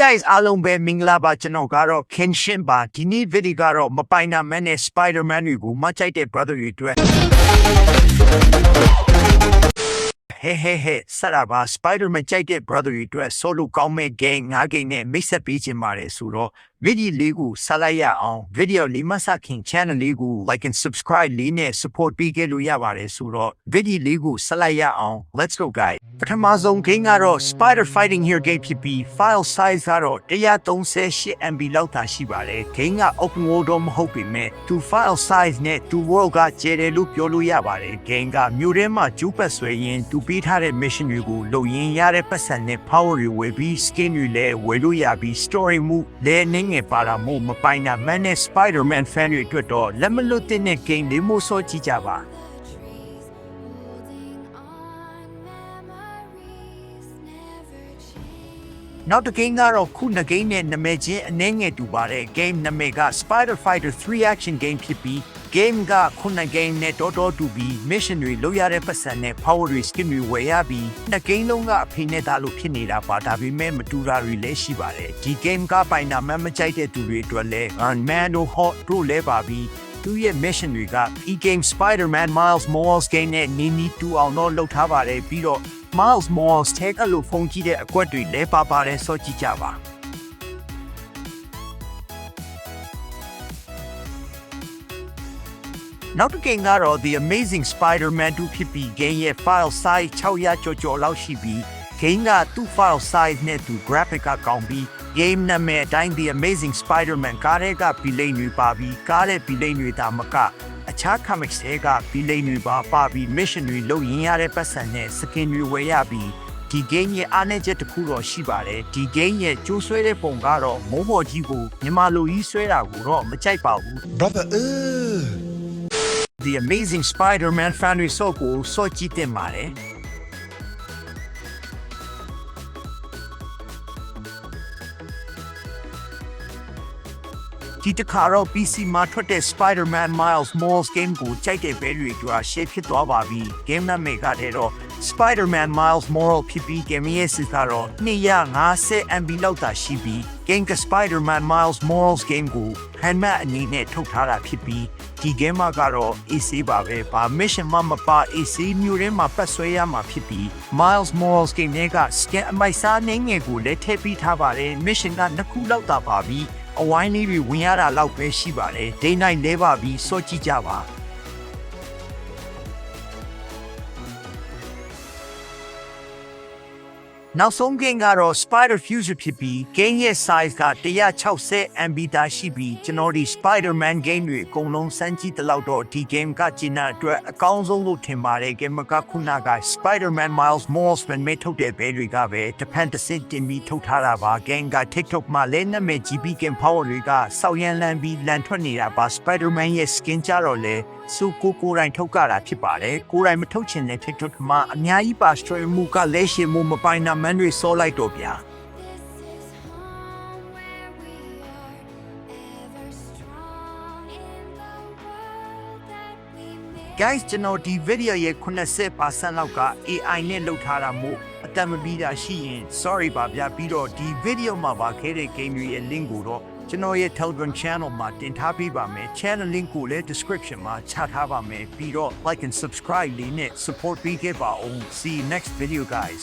guys အားလုံးပဲမင်္ဂလာပါကျွန်တော်ကတော့ Kenshin ပါဒီနေ့ video ကတော့မပိုင်နာမန်နဲ့ Spider-Man တွေကိုမကြိုက်တဲ့ brother တွေအတွက်ဟဲဆရာပါ Spider-Man ကြိုက်တဲ့ brother တွေအတွက် solo ကောင်းမဲ့ game 9 game နဲ့မိတ်ဆက်ပေးခြင်းပါတယ်ဆိုတော့ video လေးကိုဆက်လိုက်ရအောင် video လေးမစခင် channel လေးကို like and subscribe လေးနဲ့ support ပေးခဲ့လို့ရပါတယ်ဆိုတော့ video လေးကိုဆက်လိုက်ရအောင် let's go guys ပထမဆုံး game ကတော့ Spider Fighting Here game ဖြစ်ပြီး file size ကတော့ 138 MB လောက်သာရှိပါတယ် game က open world တော့မဟုတ်ပေမဲ့ to file size နဲ့ to world ကကျယ်တယ်လို့ပြောလို့ရပါတယ် game ကမြို့ထဲမှာကျူးပတ်ဆွဲရင် to ပေးထားတဲ့ mission တွေကိုလုပ်ရင်ရတဲ့ပတ်စံနဲ့ power တွေဝယ်ပြီး skin တွေလည်းဝယ်လို့ရပြီး story မှုလည်းနည်းငယ်ပါတာမို့မပိုင်တာမန်နဲ့ Spider-Man fan တွေအတွက်တော့လက်မလွတ်တဲ့ game လေးမို့စောကြည့်ကြပါနောက်တစ် game ကတော့ခုနှစ် game နဲ့နာမည်ချင်းအနည်းငယ်တူပါတယ် game နာမည်က Spider Fighter 3 action game ဖြစ်ပြီး game ကခုနှစ် game နဲ့တော်တူပြီး mission တွေလုပ်ရတဲ့ပတ်စံနဲ့ power တွေ skin တွေဝယ်ရပြီးနှစ် game လုံးကအဖေနဲ့သားလို့ဖြစ်နေတာပါဒါပေမဲ့မတူတာတွေလည်းရှိပါတယ်ဒီ game ကပိုင်တာမှမကြိုက်တဲ့သူတွေအတွက်လည်း Man or Hot တို့လည်းပါပြီးသူရဲ့ mission တွေက e-game Spider-Man Miles Morales game နဲ့နီးတူအောင်တော့လုပ်ထားပါတယ်ပြီးတော့Miles Morales ထဲကလို့ဖုန်းကြည့်တဲ့အကွက်တွေလဲပါပါတယ်စောကြည့်ကြပါနောက်တစ် game ကတော့ The Amazing Spider-Man 2 ဖြစ်ပြီး game ရဲ့ file size 600ကျော်လောက်ရှိပြီး game ကသူ့ file size နဲ့သူ graphic ကကောင်းပြီး game နာမည်အတိုင်း The Amazing Spider-Man ကားတဲ့က villain တွေပါပြီးကားတဲ့ villain တွေဒါမကအခြား comics တွေက villain တွေပါပြီး mission တွေလုပ်ရင်ရတဲ့ပတ်စံနဲ့ skin တွေဝယ်ရပြီးဒီ game ရဲ့အားနည်းချက်တစ်ခုတော့ရှိပါတယ်ဒီ game ရဲ့ကျိုးဆွဲတဲ့ပုံကတော့မိုးပေါ်ကြီးကိုမြန်မာလိုကြီးဆွဲတာကိုတော့မကြိုက်ပါဘူး brother The Amazing Spider-Man fan တွေစောကိုစောကြည့်တင်ပါတယ်ဒီတစ်ခါတော့ PC မှာထွက်တဲ့ Spider-Man Miles Morales game ကိုကြိုက်တဲ့ဘဲတွေက share ဖြစ်သွားပါပြီ game နာမည်ကတော့ Spider-Man Miles Morales ဖြစ်ပြီး game ရဲ့ size ကတော့ 250 MB လောက်သာရှိပြီး game က Spider-Man Miles Morales game ကို handmade အနေနဲ့ထုတ်ထားတာဖြစ်ပြီးဒီ game ကတော့ AC ပါပဲဘာ mission မှမပါ AC မျိုးရင်းမှာပတ်ဆွဲရမှာဖြစ်ပြီး Miles Morales game နဲ့က scan အမိုက်စားနေငယ်ကိုလည်းထည့်ပြီးထားပါတယ် mission ကနှစ်ခုလောက်သာပါပြီးအဝိုင်းလေးတွေဝင်ရတာလောက်ပဲရှိပါတယ် day night လဲပါပြီးစောကြည့်ကြပါနောက်ဆုံး game ကတော့ Spider Fusion ဖြစ်ပြီး game ရဲ့ size က160 MB သာရှိပြီးကျွန်တော်ဒီ Spider-Man game တွေအကုန်လုံးစမ်းကြည့်တလောက်တော့ဒီ game ကကျင်းတဲ့အတွက်အကောင်းဆုံးလို့ထင်ပါတယ် game ကခုနက Spider-Man Miles Morales ပဲထုတ်တဲ့ဘဲတွေကပဲတဖန်တစ်စတင်ပြီးထုတ်ထားတာပါ game က TikTok မှာလည်းနာမည် GB game power တွေကစောက်ရန်လန်ပြီးလန်ထွက်နေတာပါ Spider-Man ရဲ့ skin ကြတော့လေစူကိုတိုင်းထုတ်ကြတာဖြစ်ပါတယ်ကိုတိုင်းမထုတ်ချင်တဲ့ TikTok မှာအများကြီးပါ story မူကလည်းရှင်မပိုင်နာမန်တွေစောလိုက်တော့ဗျာguys ကျွန်တော်ဒီ video ရဲ့ 90% လောက်က AI နဲ့လုပ်ထားတာမို့အတမပြီးတာရှိရင် sorry ပါဗျာပြီးတော့ဒီ video မှာပါခဲ့တဲ့ game တွေရဲ့ link ကိုတော့ကျွန်တော်ရဲ့ Telegram channel မှာတင်ထားပေးပါမယ် channel link ကိုလည်း description မှာချထားပါမယ်ပြီးတော့ like and subscribe လေးနဲ့ support ပေးခဲ့ပါဦး see you next video guys